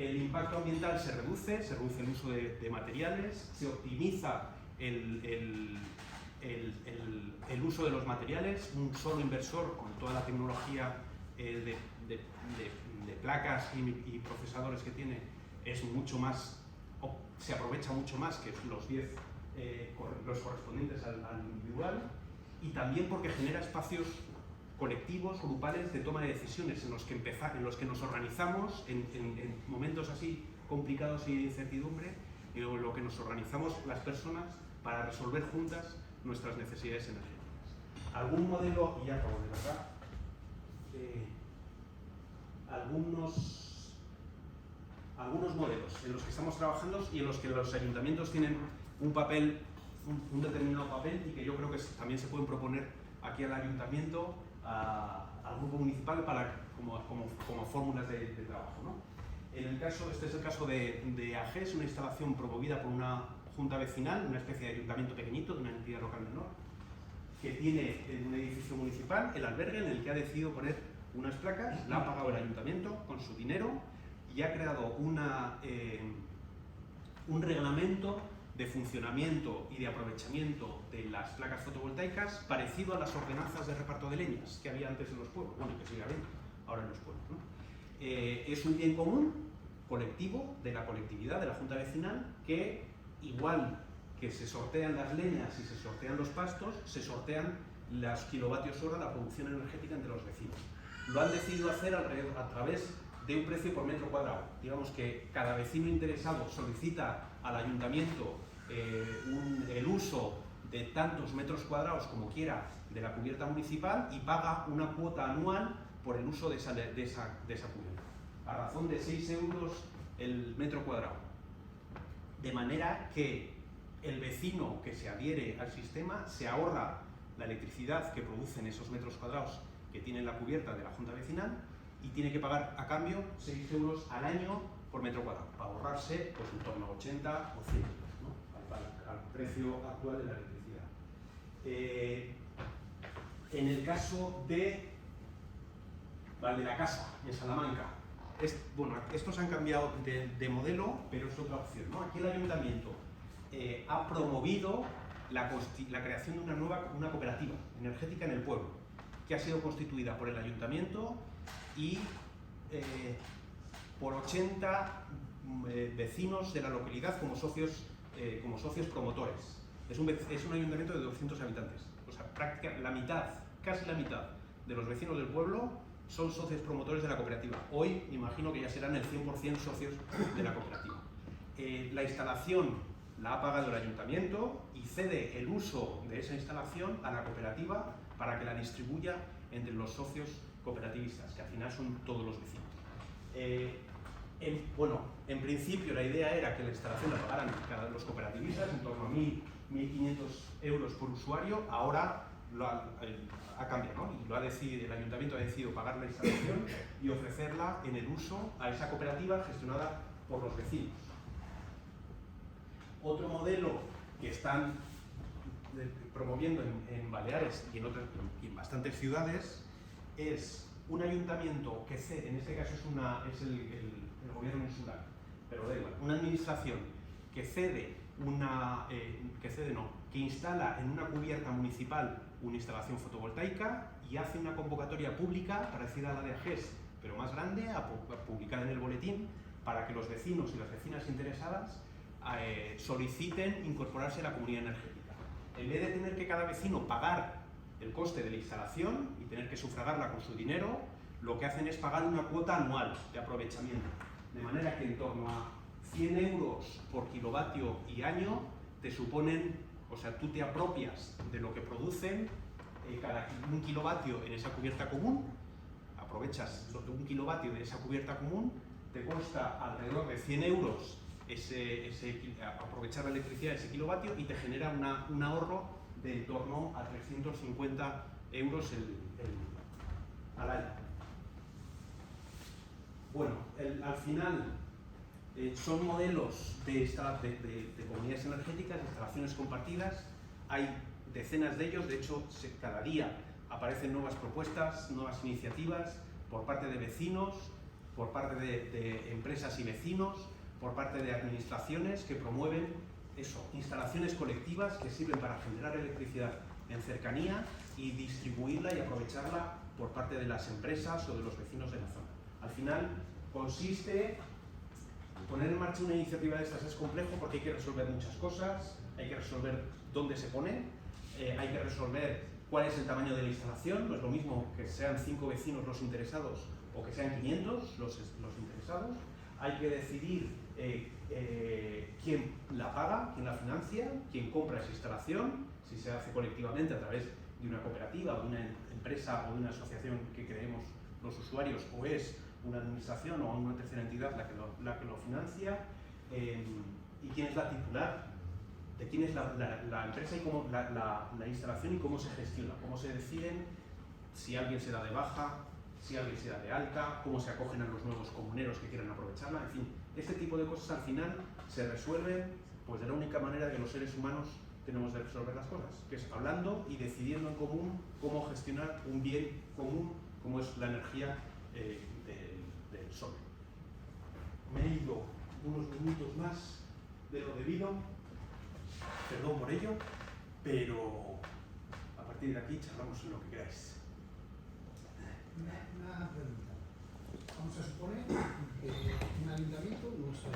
El impacto ambiental se reduce el uso de materiales, se optimiza el uso de los materiales. Un solo inversor con toda la tecnología de placas y procesadores que tiene es mucho más, se aprovecha mucho más que los 10 los correspondientes al individual, y también porque genera espacios colectivos, grupales de toma de decisiones en los que nos organizamos en momentos así complicados y de incertidumbre, en lo que nos organizamos las personas para resolver juntas nuestras necesidades energéticas. Algún modelo, y ya acabo de verdad, algunos modelos en los que estamos trabajando y en los que los ayuntamientos tienen un papel, un determinado papel, y que yo creo que también se pueden proponer aquí al ayuntamiento, al grupo municipal como fórmulas de trabajo, ¿no? Este es el caso de AGES, una instalación promovida por una junta vecinal, una especie de ayuntamiento pequeñito, de una entidad local menor, que tiene en un edificio municipal el albergue en el que ha decidido poner unas placas, la ha pagado el ayuntamiento con su dinero y ha creado un reglamento de funcionamiento y de aprovechamiento de las placas fotovoltaicas parecido a las ordenanzas de reparto de leñas que había antes en los pueblos, bueno, que sigue habiendo ahora en los pueblos, ¿no? Es un bien común, colectivo, de la colectividad, de la junta vecinal, que igual que se sortean las leñas y se sortean los pastos, se sortean los kilovatios hora, la producción energética entre los vecinos. Lo han decidido hacer a través de un precio por metro cuadrado. Digamos que cada vecino interesado solicita al ayuntamiento el uso de tantos metros cuadrados como quiera de la cubierta municipal y paga una cuota anual por el uso de esa cubierta, a razón de 6 euros el metro cuadrado. De manera que el vecino que se adhiere al sistema se ahorra la electricidad que producen esos metros cuadrados que tiene la cubierta de la junta vecinal y tiene que pagar a cambio 6 euros al año por metro cuadrado, para ahorrarse pues, en torno a 80 o 100 euros, ¿no? al precio actual de la electricidad. En el caso de Valdelacasa, en Salamanca, bueno, estos han cambiado de modelo, pero es otra opción, ¿no? Aquí el ayuntamiento ha promovido la creación de una cooperativa energética en el pueblo, que ha sido constituida por el ayuntamiento y por 80 vecinos de la localidad como socios promotores. Es un ayuntamiento de 200 habitantes, o sea, la mitad, casi la mitad de los vecinos del pueblo son socios promotores de la cooperativa. Hoy imagino que ya serán el 100% socios de la cooperativa. La instalación la ha pagado el ayuntamiento y cede el uso de esa instalación a la cooperativa para que la distribuya entre los socios cooperativistas, que al final son todos los vecinos. En principio la idea era que la instalación la pagaran los cooperativistas en torno a 1.500 euros por usuario. Ahora ha cambiado, ¿no? Y lo ha decidido, el ayuntamiento ha decidido pagar la instalación y ofrecerla en el uso a esa cooperativa gestionada por los vecinos. Otro modelo que están promoviendo en Baleares y en bastantes ciudades es un ayuntamiento que cede, en este caso es el gobierno insular, pero da igual, una administración que que instala en una cubierta municipal una instalación fotovoltaica y hace una convocatoria pública parecida a la de AGES, pero más grande, publicada en el boletín, para que los vecinos y las vecinas interesadas soliciten incorporarse a la comunidad energética. En vez de tener que cada vecino pagar el coste de la instalación y tener que sufragarla con su dinero, lo que hacen es pagar una cuota anual de aprovechamiento, de manera que en torno a 100 euros por kilovatio y año te suponen, o sea, tú te apropias de lo que producen cada 1 kilovatio en esa cubierta común, aprovechas un kilovatio de esa cubierta común, te cuesta alrededor de 100 euros aprovechar la electricidad de ese kilovatio y te genera un ahorro de en torno a 350 euros al año. Bueno, al final son modelos de comunidades energéticas, de instalaciones compartidas. Hay decenas de ellos, de hecho cada día aparecen nuevas propuestas, nuevas iniciativas por parte de vecinos, por parte de empresas y vecinos, por parte de administraciones que promueven instalaciones colectivas que sirven para generar electricidad en cercanía y distribuirla y aprovecharla por parte de las empresas o de los vecinos de la zona. Al final consiste, poner en marcha una iniciativa de estas es complejo porque hay que resolver muchas cosas, hay que resolver dónde se pone, hay que resolver cuál es el tamaño de la instalación. No es lo mismo que sean 5 vecinos los interesados o que sean 500 los interesados. Hay que decidir quién la paga, quién la financia, quién compra esa instalación, si se hace colectivamente a través de una cooperativa o de una empresa o de una asociación que creemos los usuarios, o es una administración o una tercera entidad la que lo financia, y quién es la titular, de quién es la empresa y cómo la instalación y cómo se gestiona, cómo se deciden si alguien se da de baja, si alguien se da de alta, cómo se acogen a los nuevos comuneros que quieran aprovecharla. En fin, este tipo de cosas al final se resuelven pues de la única manera que los seres humanos tenemos de resolver las cosas, que es hablando y decidiendo en común cómo gestionar un bien común como es la energía del sol. Me he ido unos minutos más de lo debido, perdón por ello, pero a partir de aquí charlamos en lo que queráis. Una pregunta. Vamos a suponer que un ayuntamiento, nuestro